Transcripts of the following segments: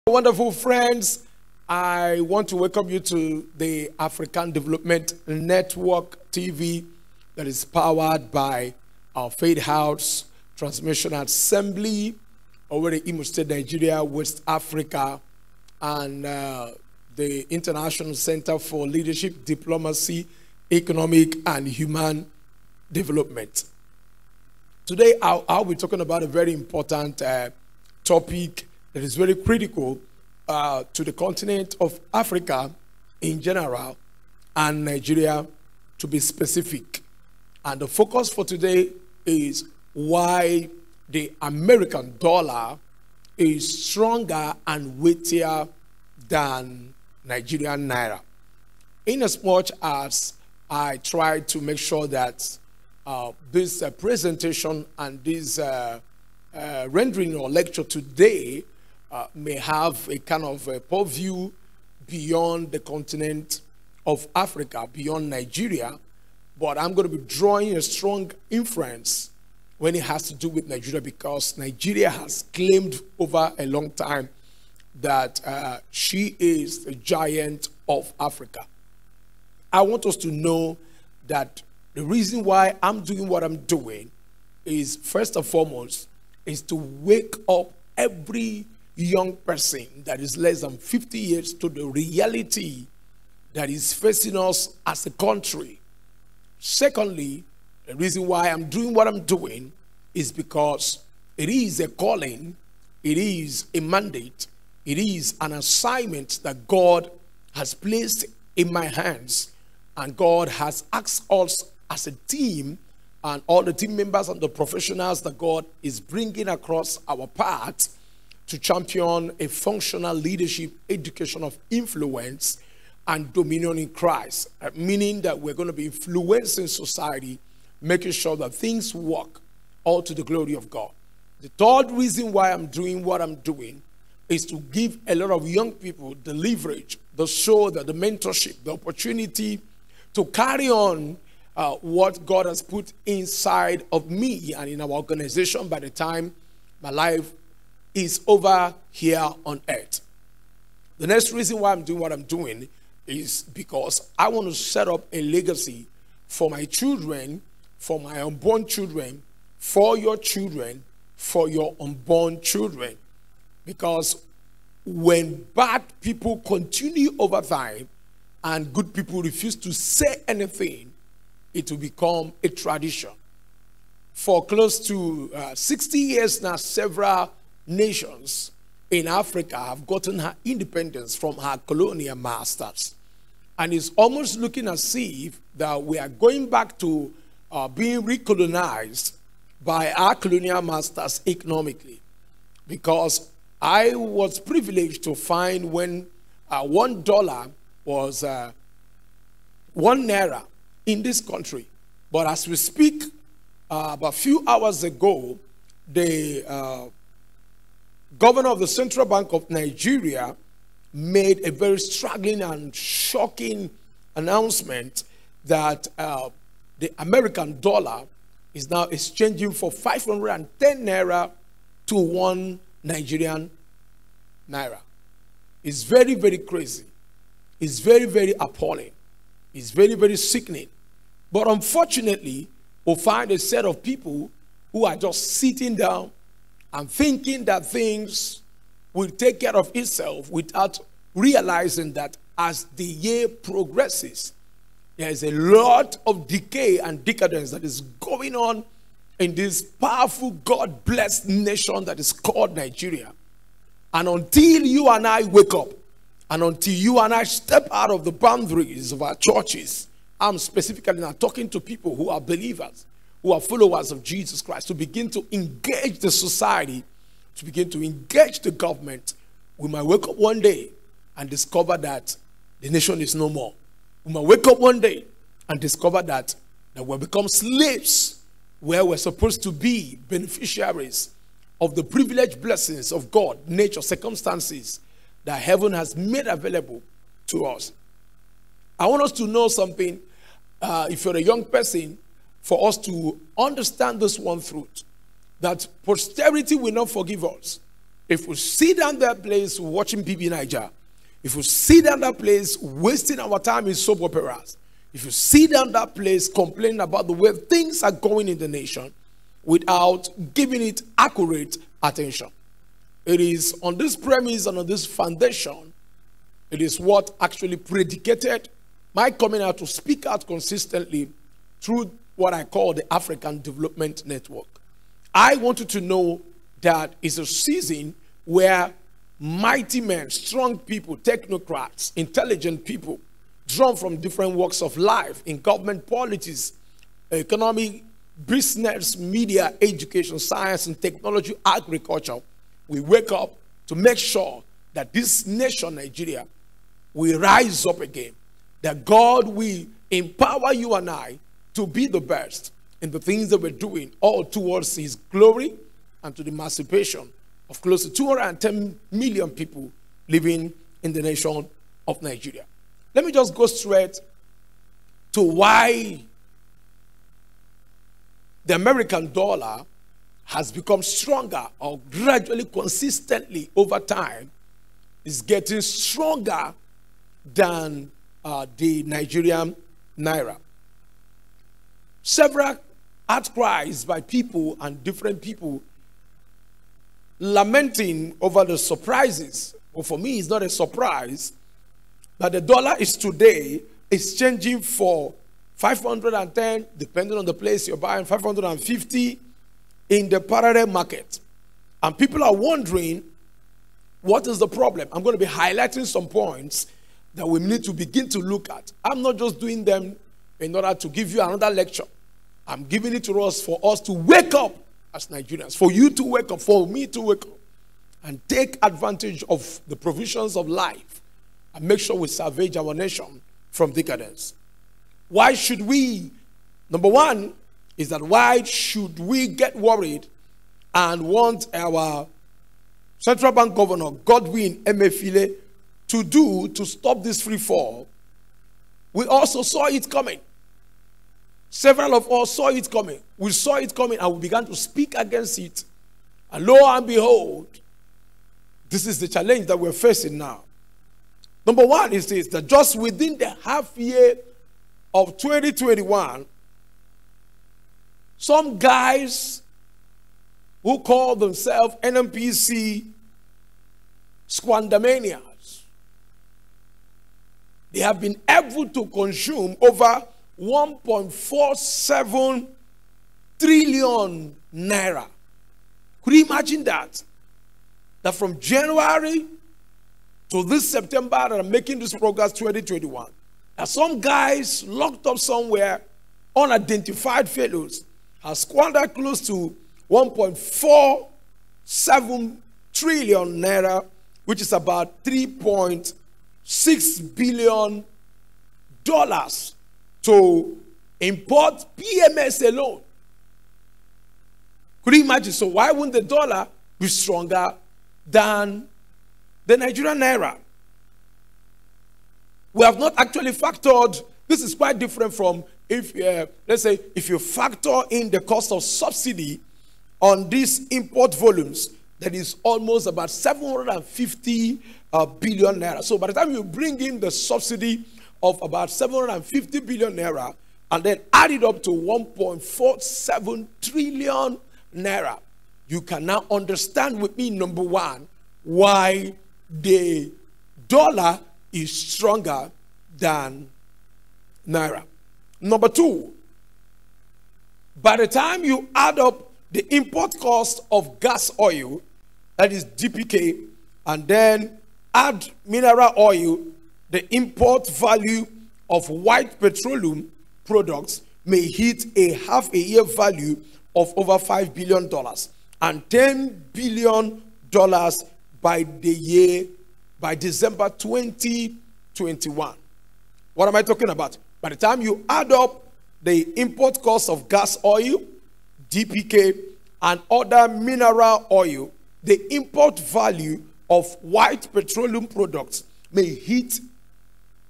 Wonderful friends, I want to welcome you to the African Development Network TV that is powered by our Faith House Transmission Assembly over the Imo State, Nigeria, West Africa, and the International Center for Leadership, Diplomacy, Economic, and Human Development. Today, I'll be talking about a very important topic that is very critical to the continent of Africa in general and Nigeria to be specific. And the focus for today is why the American dollar is stronger and weightier than Nigerian Naira. Inasmuch as I try to make sure that this presentation and this rendering or lecture today may have a kind of a purview beyond the continent of Africa, beyond Nigeria, but I'm going to be drawing a strong inference when it has to do with Nigeria, because Nigeria has claimed over a long time that she is the giant of Africa. I want us to know that the reason why I'm doing what I'm doing is, first and foremost, is to wake up every young person that is less than 50 years to the reality that is facing us as a country. Secondly, the reason why I'm doing what I'm doing is because it is a calling, it is a mandate, it is an assignment that God has placed in my hands, and God has asked us as a team and all the team members and the professionals that God is bringing across our path to champion a functional leadership, education of influence and dominion in Christ, meaning that we're going to be influencing society, making sure that things work all to the glory of God. The third reason why I'm doing what I'm doing is to give a lot of young people the leverage, the shoulder, the mentorship, the opportunity to carry on what God has put inside of me and in our organization by the time my life is over here on earth. The next reason why I'm doing what I'm doing is because I want to set up a legacy for my children, for my unborn children, for your unborn children. Because when bad people continue over time and good people refuse to say anything, it will become a tradition. For close to 60 years now, several nations in Africa have gotten her independence from her colonial masters. And it's almost looking as if that we are going back to being recolonized by our colonial masters economically. Because I was privileged to find when $1 was 1 Naira in this country. But as we speak, about a few hours ago, the governor of the Central Bank of Nigeria made a very struggling and shocking announcement that the American dollar is now exchanging for 510 Naira to 1 Nigerian Naira. It's very, very crazy. It's very, very appalling. It's very, very sickening. But unfortunately, we'll find a set of people who are just sitting down and thinking that things will take care of itself without realizing that as the year progresses, there is a lot of decay and decadence that is going on in this powerful, God-blessed nation that is called Nigeria. And until you and I wake up, and until you and I step out of the boundaries of our churches, I'm specifically now talking to people who are believers, who are followers of Jesus Christ, to begin to engage the society, to begin to engage the government, we might wake up one day and discover that the nation is no more. We might wake up one day and discover that we've become slaves, where we're supposed to be beneficiaries of the privileged blessings of God, nature, circumstances that heaven has made available to us. I want us to know something, if you're a young person, for us to understand this one truth, that posterity will not forgive us If we sit down that place watching BB Niger, if we sit down that place wasting our time in soap operas, if you sit down that place complaining about the way things are going in the nation without giving it accurate attention, it is on this premise and on this foundation, it is what actually predicated my coming out to speak out consistently through what I call the African Development Network. I want you to know that it's a season where mighty men, strong people, technocrats, intelligent people, drawn from different walks of life in government, politics, economy, business, media, education, science, and technology, agriculture, we wake up to make sure that this nation, Nigeria, will rise up again. That God will empower you and I to be the best in the things that we're doing, all towards His glory and to the emancipation of close to 210 million people living in the nation of Nigeria. Let me just go straight to why the American dollar has become stronger, or gradually, consistently over time is getting stronger than the Nigerian Naira. Several outcries by people and different people lamenting over the surprises. Well, for me, it's not a surprise that the dollar is today exchanging for 510, depending on the place you're buying, 550 in the parallel market. And people are wondering, what is the problem? I'm going to be highlighting some points that we need to begin to look at. I'm not just doing them in order to give you another lecture. I'm giving it to us for us to wake up as Nigerians, for you to wake up, for me to wake up, and take advantage of the provisions of life and make sure we salvage our nation from decadence. Why should we? Number one is that why should we get worried and want our central bank governor, Godwin Emefiele, to do to stop this free fall? We also saw it coming. Several of us saw it coming. We saw it coming and we began to speak against it. And lo and behold, this is the challenge that we're facing now. Number one is this, that just within the half year of 2021, some guys who call themselves NMPC squandermanias, they have been able to consume over 1.47 trillion naira. Could you imagine that? That from January to this September that I'm making this progress 2021, that some guys locked up somewhere, unidentified fellows, have squandered close to 1.47 trillion naira, which is about $3.6 billion to import PMS alone. Could you imagine? So why wouldn't the dollar be stronger than the Nigerian Naira? We have not actually factored, this is quite different from if, let's say, if you factor in the cost of subsidy on these import volumes, that is almost about 750 billion naira. So by the time you bring in the subsidy of about 750 billion naira and then add it up to 1.47 trillion naira, you can now understand with me, number one, why the dollar is stronger than Naira. Number two, by the time you add up the import cost of gas oil, that is DPK, and then add mineral oil, the import value of white petroleum products may hit a half a year value of over $5 billion and $10 billion by December 2021. What am I talking about? By the time you add up the import cost of gas oil, DPK, and other mineral oil, the import value of white petroleum products may hit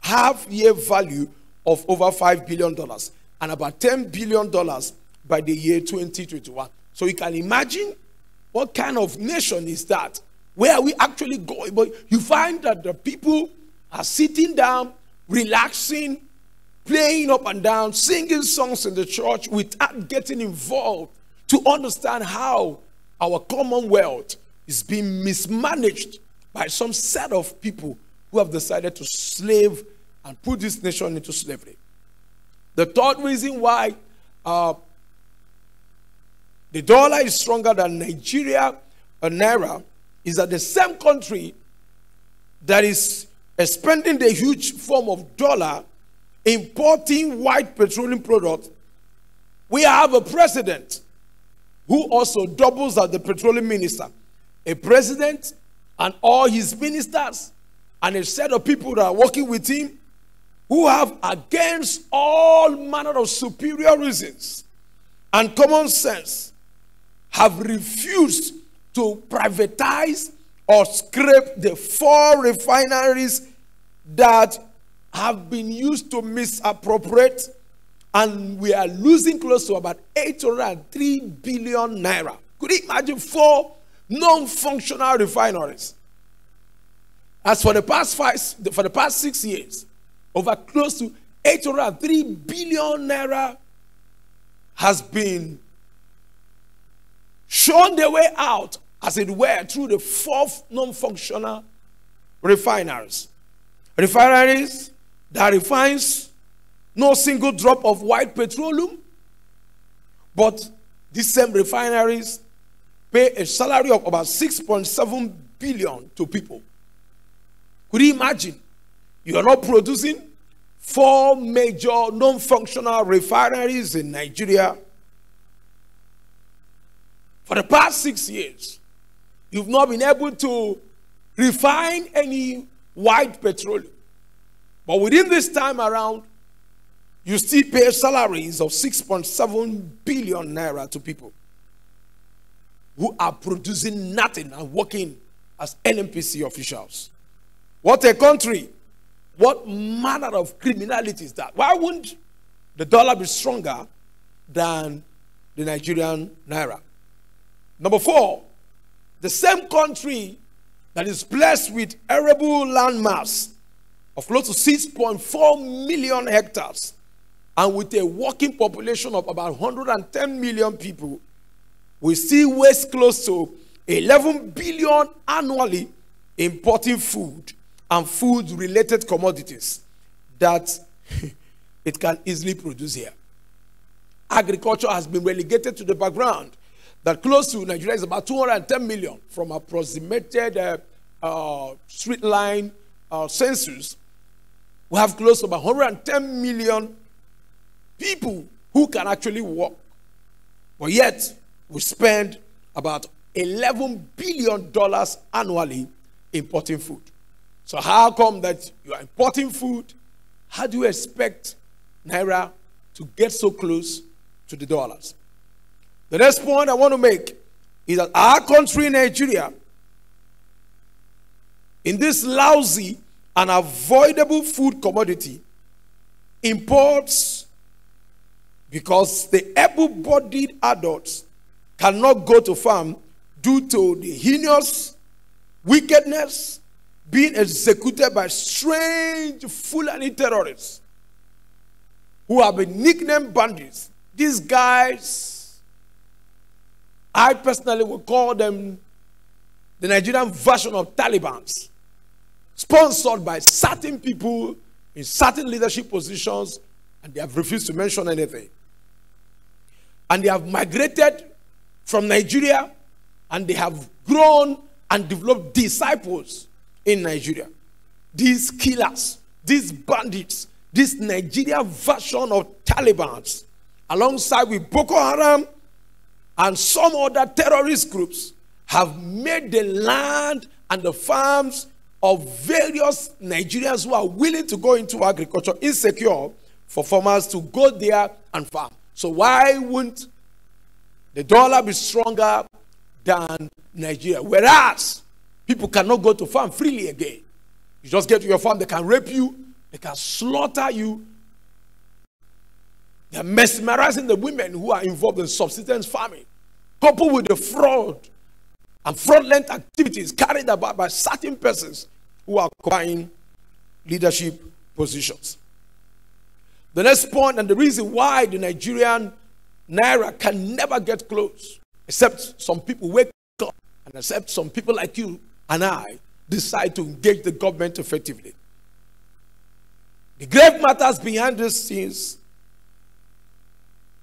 half-year value of over $5 billion and about $10 billion by the year 2021. So you can imagine what kind of nation is that Where are we actually going? But you find that the people are sitting down, relaxing, playing up and down, singing songs in the church without getting involved to understand how our commonwealth is being mismanaged by some set of people who have decided to slave and put this nation into slavery. The third reason why the dollar is stronger than Nigeria or Naira is that the same country that is expending the huge form of dollar importing white petroleum products, we have a president who also doubles as the petroleum minister. A president and all his ministers and a set of people that are working with him who have, against all manner of superior reasons and common sense, have refused to privatize or scrape the 4 refineries that have been used to misappropriate, and we are losing close to about 803 billion naira. Could you imagine 4 non-functional refineries? As for the past 6 years, over close to 803 billion naira has been shown the way out, as it were, through the 4 non-functional refineries. Refineries that refines no single drop of white petroleum, but these same refineries pay a salary of about 6.7 billion to people. Could you imagine? You are not producing 4 major non-functional refineries in Nigeria. For the past 6 years, you've not been able to refine any white petroleum. But within this time around, you still pay salaries of 6.7 billion naira to people who are producing nothing and working as NNPC officials. What a country! What manner of criminality is that? Why wouldn't the dollar be stronger than the Nigerian naira? Number 4, the same country that is blessed with arable landmass of close to 6.4 million hectares and with a working population of about 110 million people, we still waste close to 11 billion annually importing food and food-related commodities that it can easily produce here. Agriculture has been relegated to the background. That close to Nigeria is about 210 million from approximated street line census. We have close to about 110 million people who can actually work. But yet, we spend about $11 billion annually importing food. So how come that you are importing food? How do you expect Naira to get so close to the dollars? The next point I want to make is that our country, Nigeria, in this lousy and avoidable food commodity, imports because the able-bodied adults cannot go to farm due to the heinous wickedness being executed by strange Fulani terrorists who have been nicknamed bandits. These guys, I personally would call them the Nigerian version of Taliban, sponsored by certain people in certain leadership positions, and they have refused to mention anything. And they have migrated from Nigeria, and they have grown and developed disciples in Nigeria. These killers, these bandits, this Nigeria version of Taliban, alongside with Boko Haram and some other terrorist groups, have made the land and the farms of various Nigerians who are willing to go into agriculture insecure for farmers to go there and farm. So why wouldn't the dollar be stronger than Nigeria? Whereas people cannot go to farm freely again. You just get to your farm, they can rape you, they can slaughter you. They are mesmerizing the women who are involved in subsistence farming, coupled with the fraud and fraudulent activities carried about by certain persons who are occupying leadership positions. The next point, and the reason why the Nigerian Naira can never get close, except some people wake up, and except some people like you and I decide to engage the government effectively. The grave matters behind these things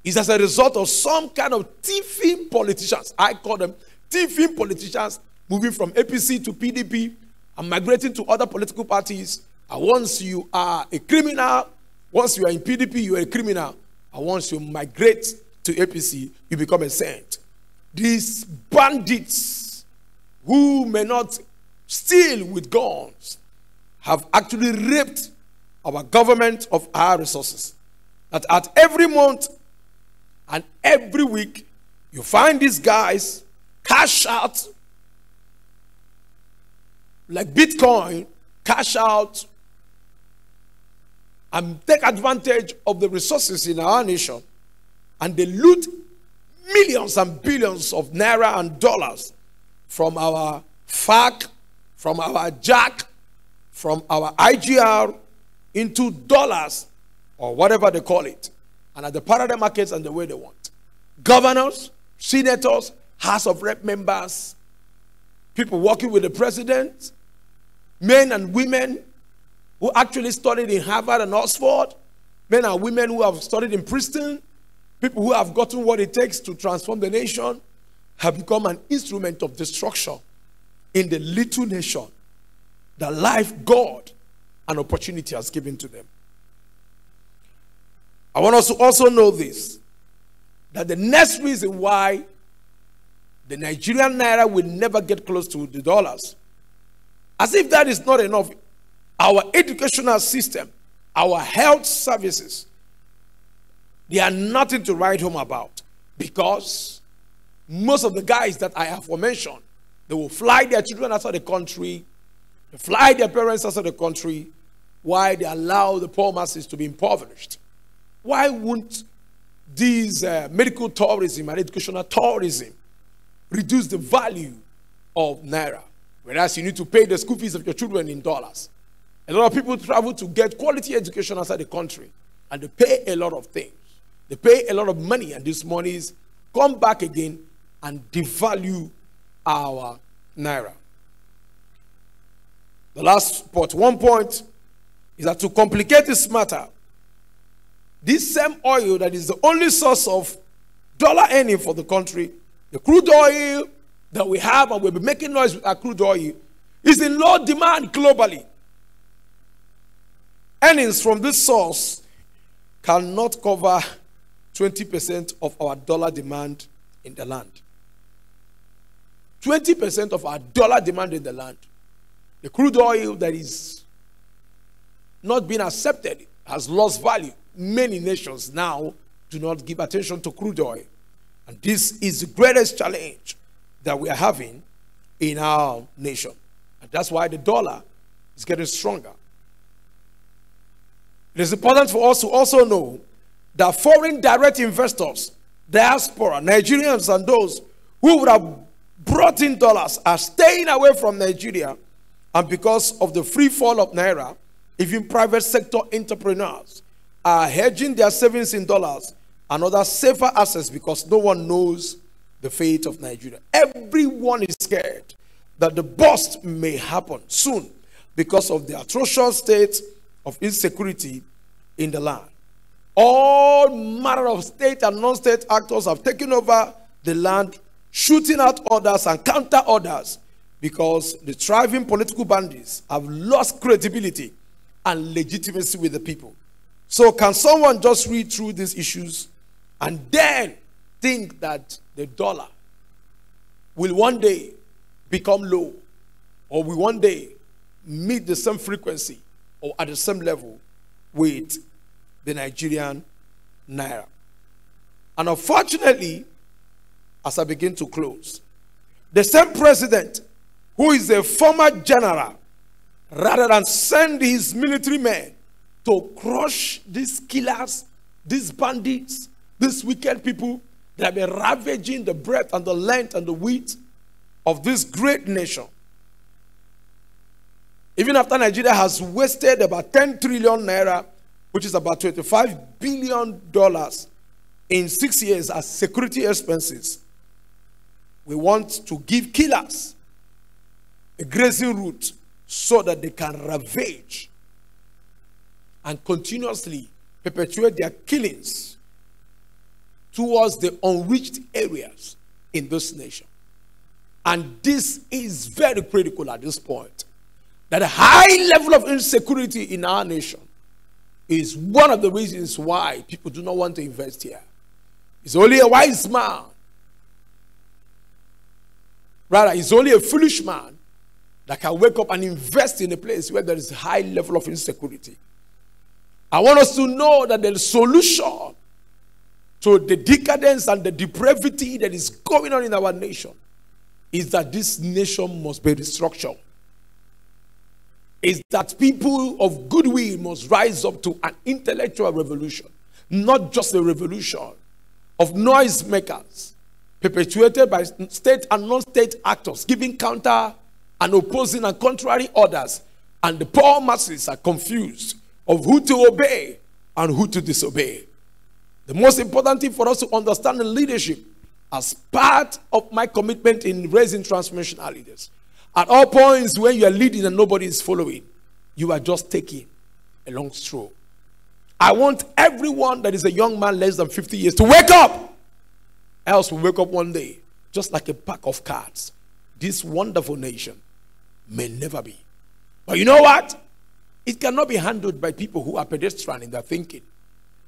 is as a result of some kind of thieving politicians. I call them thieving politicians, moving from APC to PDP and migrating to other political parties. And once you are a criminal, once you are in PDP, you are a criminal. And once you migrate to APC, you become a saint. These bandits who may not steal with guns have actually raped our government of our resources. That at every month and every week, you find these guys cash out like Bitcoin, cash out and take advantage of the resources in our nation, and they loot millions and billions of naira and dollars from our FAC, from our JAC, from our IGR into dollars or whatever they call it, and at the parallel markets and the way they want. Governors, senators, House of Rep members, people working with the president, men and women who actually studied in Harvard and Oxford, men and women who have studied in Princeton, people who have gotten what it takes to transform the nation, have become an instrument of destruction in the little nation that life, God, and opportunity has given to them. I want us to also know this, that the next reason why the Nigerian Naira will never get close to the dollars, as if that is not enough, our educational system, our health services, they are nothing to write home about, because most of the guys that I have aforementioned, they will fly their children outside the country, they fly their parents outside the country, while they allow the poor masses to be impoverished. Why won't these medical tourism and educational tourism reduce the value of Naira? Whereas you need to pay the school fees of your children in dollars. A lot of people travel to get quality education outside the country, and they pay a lot of things. They pay a lot of money, and these monies come back again and devalue our Naira. The last point, one point, is that to complicate this matter, this same oil that is the only source of dollar earning for the country, the crude oil that we have, and we'll be making noise with our crude oil, is in low demand globally. Earnings from this source cannot cover 20% of our dollar demand in the land. 20% of our dollar demand in the land. The crude oil that is not being accepted has lost value. Many nations now do not give attention to crude oil. And this is the greatest challenge that we are having in our nation. And that's why the dollar is getting stronger. It is important for us to also know that foreign direct investors, diaspora, Nigerians, and those who would have brought in dollars are staying away from Nigeria. And because of the free fall of Naira, even private sector entrepreneurs are hedging their savings in dollars and other safer assets, because no one knows the fate of Nigeria. Everyone is scared that the bust may happen soon because of the atrocious state of insecurity in the land. All manner of state and non-state actors have taken over the land, shooting out orders and counter orders, because the thriving political bandits have lost credibility and legitimacy with the people. So can someone just read through these issues and then think that the dollar will one day become low, or will one day meet the same frequency or at the same level with the Nigerian Naira? And unfortunately, as I begin to close, the same president who is a former general, rather than send his military men to crush these killers, these bandits, these wicked people that have been ravaging the breadth and the length and the width of this great nation, even after Nigeria has wasted about 10 trillion naira, which is about $25 billion in 6 years as security expenses, we want to give killers a grazing route so that they can ravage and continuously perpetuate their killings towards the unreached areas in this nation. And this is very critical at this point. That a high level of insecurity in our nation is one of the reasons why people do not want to invest here. It's only a wise man, rather, it's only a foolish man that can wake up and invest in a place where there is a high level of insecurity. I want us to know that the solution to the decadence and the depravity that is going on in our nation is that this nation must be restructured. Is that people of goodwill must rise up to an intellectual revolution, not just a revolution of noisemakers perpetuated by state and non-state actors, giving counter and opposing and contrary orders, and the poor masses are confused of who to obey and who to disobey. The most important thing for us to understand in leadership, as part of my commitment in raising transformational leaders, at all points when you are leading and nobody is following, you are just taking a long stroll. I want everyone that is a young man less than 50 years to wake up. Else we'll wake up one day, just like a pack of cards. This wonderful nation may never be. But you know what? It cannot be handled by people who are pedestrian in their thinking.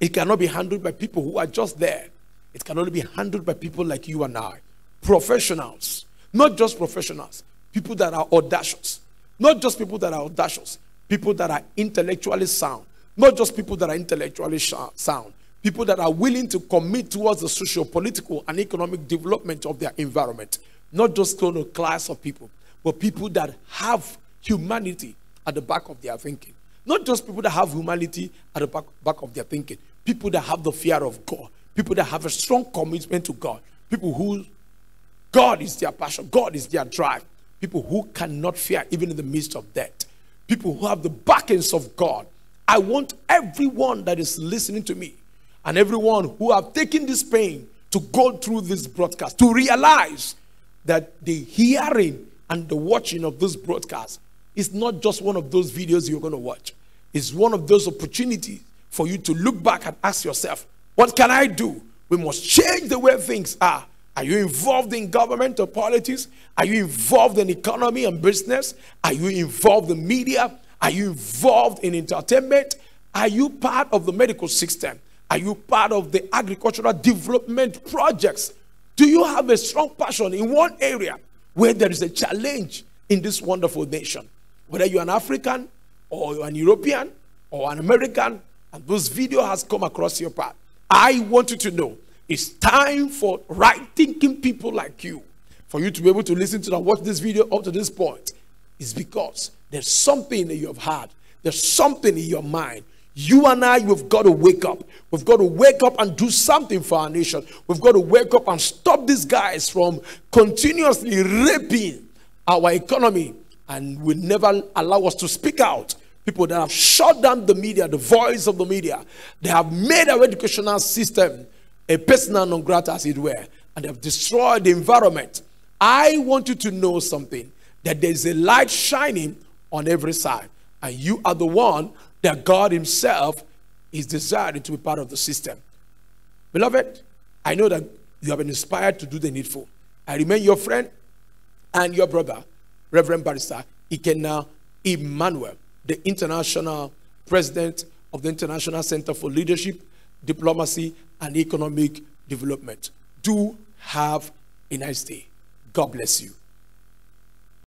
It cannot be handled by people who are just there. It can only be handled by people like you and I. Professionals. Not just professionals. People that are audacious. Not just people that are audacious. People that are intellectually sound. Not just people that are intellectually sound. People that are willing to commit towards the social, political, and economic development of their environment. Not just a class of people, but people that have humanity at the back of their thinking. Not just people that have humanity at the back of their thinking. People that have the fear of God. People that have a strong commitment to God. People who God is their passion. God is their drive. People who cannot fear even in the midst of death. People who have the backings of God. I want everyone that is listening to me and everyone who have taken this pain to go through this broadcast to realize that the hearing and the watching of this broadcast is not just one of those videos you're going to watch. It's one of those opportunities for you to look back and ask yourself, what can I do? We must change the way things are. Are you involved in government or politics? Are you involved in economy and business? Are you involved in media? Are you involved in entertainment? Are you part of the medical system? Are you part of the agricultural development projects? Do you have a strong passion in one area where there is a challenge in this wonderful nation? Whether you're an African or you're an European or an American, and this video has come across your path, I want you to know it's time for right-thinking people like you, for you to be able to listen to and watch this video up to this point. It's because there's something that you have had. There's something in your mind. You and I, we've got to wake up. We've got to wake up and do something for our nation. We've got to wake up and stop these guys from continuously raping our economy and will never allow us to speak out. People that have shut down the media, the voice of the media. They have made our educational system a persona non grata, as it were, and they have destroyed the environment. I want you to know something, that there is a light shining on every side, and you are the one that God himself is desiring to be part of the system. Beloved, I know that you have been inspired to do the needful. I remain your friend and your brother, Reverend Barrister Ikenna Emmanuel, the international president of the International Center for Leadership, Diplomacy, and Economic Development. Do have a nice day. God bless you.